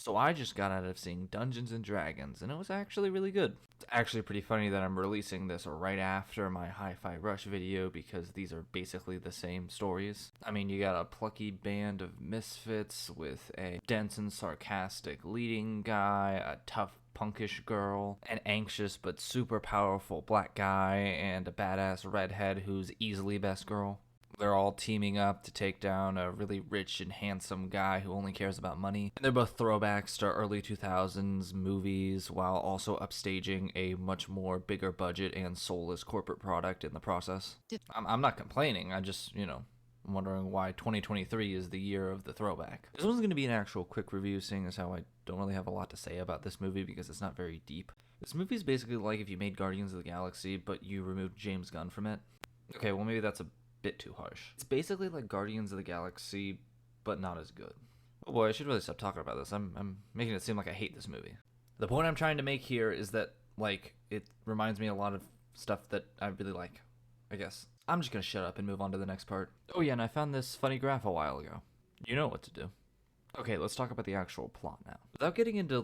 So I just got out of seeing Dungeons and Dragons, and it was actually really good. It's actually pretty funny that I'm releasing this right after my Hi-Fi Rush video because these are basically the same stories. I mean, you got a plucky band of misfits with a dense and sarcastic leading guy, a tough punkish girl, an anxious but super powerful black guy, and a badass redhead who's easily best girl. They're all teaming up to take down a really rich and handsome guy who only cares about money. And they're both throwbacks to early 2000s movies while also upstaging a much more bigger budget and soulless corporate product in the process. I'm not complaining, I just, I'm wondering why 2023 is the year of the throwback. This one's going to be an actual quick review, seeing as how I don't really have a lot to say about this movie because it's not very deep. This movie is basically like if you made Guardians of the Galaxy, but you removed James Gunn from it. Okay, well maybe that's a bit too harsh. It's basically like Guardians of the Galaxy, but not as good. Oh boy, I should really stop talking about this. I'm making it seem like I hate this movie. The point I'm trying to make here is that, it reminds me a lot of stuff that I really like, I guess. I'm just gonna shut up and move on to the next part. Oh yeah, and I found this funny graph a while ago. You know what to do. Okay, let's talk about the actual plot now. Without getting into,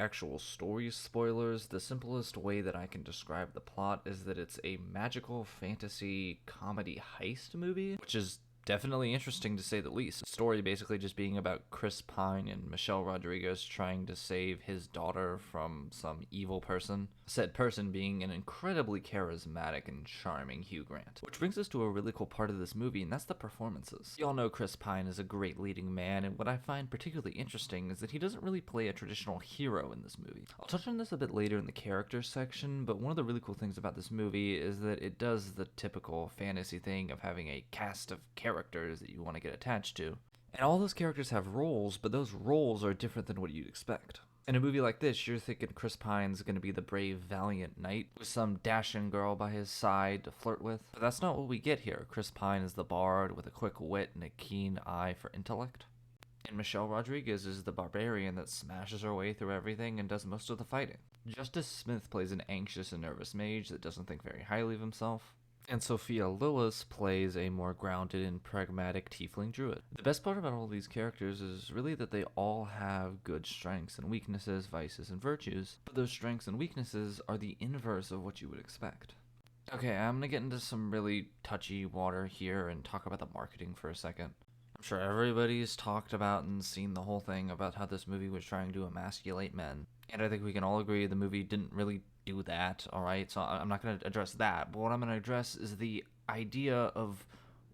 actual story spoilers, the simplest way that I can describe the plot is that it's a magical fantasy comedy heist movie, which is definitely interesting to say the least. The story basically just being about Chris Pine and Michelle Rodriguez trying to save his daughter from some evil person. Said person being an incredibly charismatic and charming Hugh Grant. Which brings us to a really cool part of this movie, and that's the performances. You all know Chris Pine is a great leading man, and what I find particularly interesting is that he doesn't really play a traditional hero in this movie. I'll touch on this a bit later in the characters section, but one of the really cool things about this movie is that it does the typical fantasy thing of having a cast of characters that you want to get attached to. And all those characters have roles, but those roles are different than what you'd expect. In a movie like this, you're thinking Chris Pine's gonna be the brave, valiant knight with some dashing girl by his side to flirt with. But that's not what we get here. Chris Pine is the bard with a quick wit and a keen eye for intellect. And Michelle Rodriguez is the barbarian that smashes her way through everything and does most of the fighting. Justice Smith plays an anxious and nervous mage that doesn't think very highly of himself. And Sophia Lillis plays a more grounded and pragmatic tiefling druid. The best part about all these characters is really that they all have good strengths and weaknesses, vices and virtues, but those strengths and weaknesses are the inverse of what you would expect. Okay, I'm gonna get into some really touchy water here and talk about the marketing for a second. I'm sure everybody's talked about and seen the whole thing about how this movie was trying to emasculate men. And I think we can all agree the movie didn't really do that, alright? So I'm not going to address that. But what I'm going to address is the idea of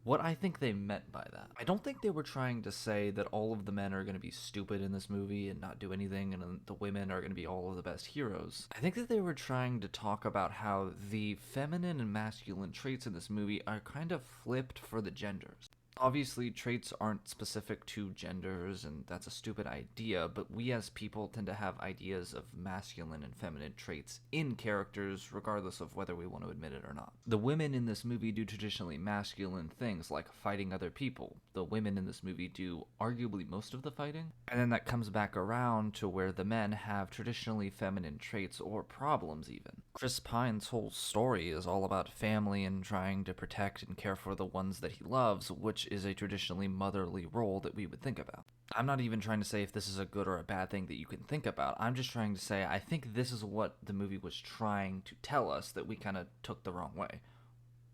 what I think they meant by that. I don't think they were trying to say that all of the men are going to be stupid in this movie and not do anything, and the women are going to be all of the best heroes. I think that they were trying to talk about how the feminine and masculine traits in this movie are kind of flipped for the genders. Obviously, traits aren't specific to genders, and that's a stupid idea, but we as people tend to have ideas of masculine and feminine traits in characters, regardless of whether we want to admit it or not. The women in this movie do traditionally masculine things, like fighting other people. The women in this movie do arguably most of the fighting. And then that comes back around to where the men have traditionally feminine traits, or problems even. Chris Pine's whole story is all about family and trying to protect and care for the ones that he loves, which is a traditionally motherly role that we would think about. I'm not even trying to say if this is a good or a bad thing that you can think about. I'm just trying to say I think this is what the movie was trying to tell us that we kind of took the wrong way.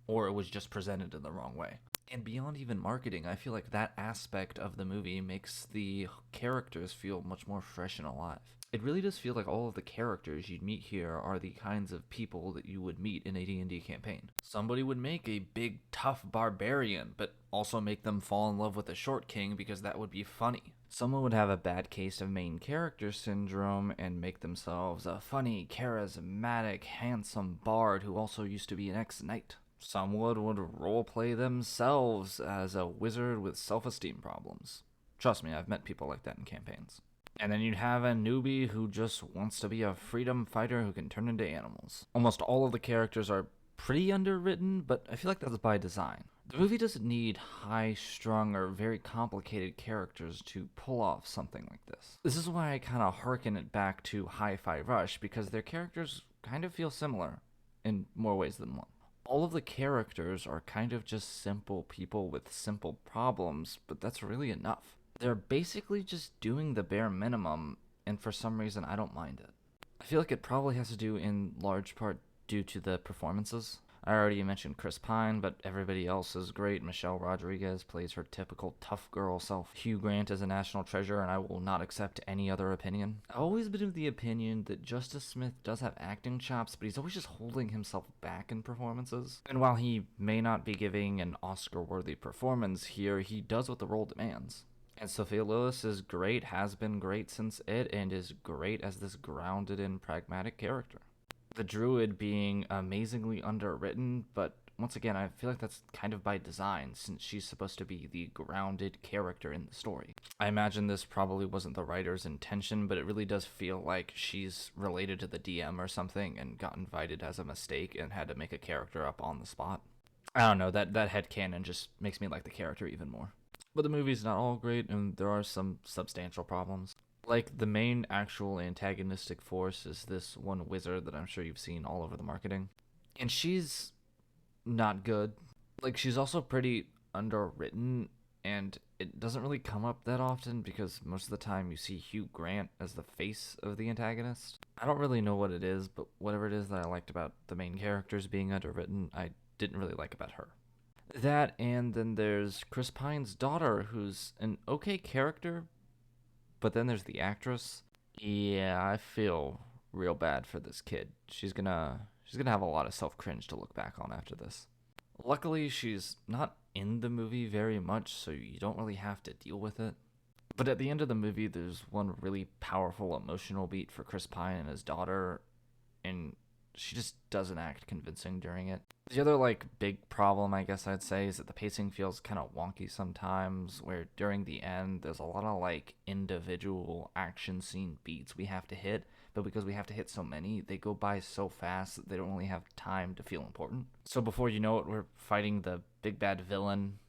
Or it was just presented in the wrong way. And beyond even marketing, I feel like that aspect of the movie makes the characters feel much more fresh and alive. It really does feel like all of the characters you'd meet here are the kinds of people that you would meet in a D&D campaign. Somebody would make a big, tough barbarian, but also make them fall in love with a short king because that would be funny. Someone would have a bad case of main character syndrome and make themselves a funny, charismatic, handsome bard who also used to be an ex-knight. Someone would roleplay themselves as a wizard with self-esteem problems. Trust me, I've met people like that in campaigns. And then you'd have a newbie who just wants to be a freedom fighter who can turn into animals. Almost all of the characters are pretty underwritten, but I feel like that's by design. The movie doesn't need high-strung or very complicated characters to pull off something like this. This is why I kind of hearken it back to Hi-Fi Rush, because their characters kind of feel similar in more ways than one. All of the characters are kind of just simple people with simple problems, but that's really enough. They're basically just doing the bare minimum, and for some reason I don't mind it. I feel like it probably has to do in large part due to the performances. I already mentioned Chris Pine, but everybody else is great. Michelle Rodriguez plays her typical tough girl self. Hugh Grant is a national treasure, and I will not accept any other opinion. I've always been of the opinion that Justice Smith does have acting chops, but he's always just holding himself back in performances. And while he may not be giving an Oscar-worthy performance here, he does what the role demands. And Sophia Lillis is great, has been great since it, and is great as this grounded and pragmatic character. The druid being amazingly underwritten, but once again, I feel like that's kind of by design, since she's supposed to be the grounded character in the story. I imagine this probably wasn't the writer's intention, but it really does feel like she's related to the DM or something and got invited as a mistake and had to make a character up on the spot. I don't know, that headcanon just makes me like the character even more. But the movie's not all great, and there are some substantial problems. Like, the main actual antagonistic force is this one wizard that I'm sure you've seen all over the marketing. And she's not good. Like, she's also pretty underwritten, and it doesn't really come up that often because most of the time you see Hugh Grant as the face of the antagonist. I don't really know what it is, but whatever it is that I liked about the main characters being underwritten, I didn't really like about her. That, and then there's Chris Pine's daughter, who's an okay character, but then there's the actress. Yeah, I feel real bad for this kid. She's gonna have a lot of self-cringe to look back on after this. Luckily, she's not in the movie very much, so you don't really have to deal with it. But at the end of the movie, there's one really powerful emotional beat for Chris Pine and his daughter, and she just doesn't act convincing during it. The other, like, big problem, I guess I'd say, is that the pacing feels kind of wonky sometimes, where during the end, there's a lot of, like, individual action scene beats we have to hit, but because we have to hit so many, they go by so fast that they don't really have time to feel important. So before you know it, we're fighting the big bad villain,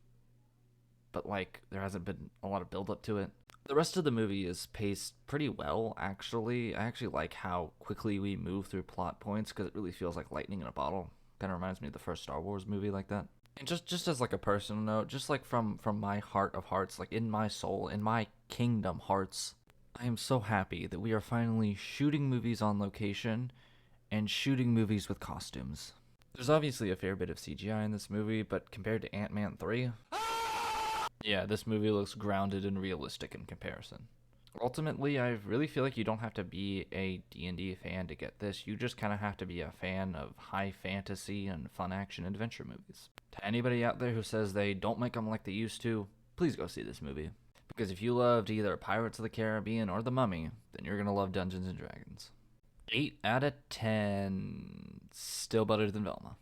but, like, there hasn't been a lot of build-up to it. The rest of the movie is paced pretty well, actually. I actually like how quickly we move through plot points, because it really feels like lightning in a bottle. Kind of reminds me of the first Star Wars movie like that. And just as like a personal note, just like from my heart of hearts, like in my soul, in my kingdom hearts, I am so happy that we are finally shooting movies on location and shooting movies with costumes. There's obviously a fair bit of CGI in this movie, but compared to Ant-Man 3, yeah, this movie looks grounded and realistic in comparison. Ultimately, I really feel like you don't have to be a D&D fan to get this. You just kind of have to be a fan of high fantasy and fun action adventure movies. To anybody out there who says they don't make them like they used to, please go see this movie. Because if you loved either Pirates of the Caribbean or The Mummy, then you're going to love Dungeons & Dragons. 8 out of 10. Still better than Velma.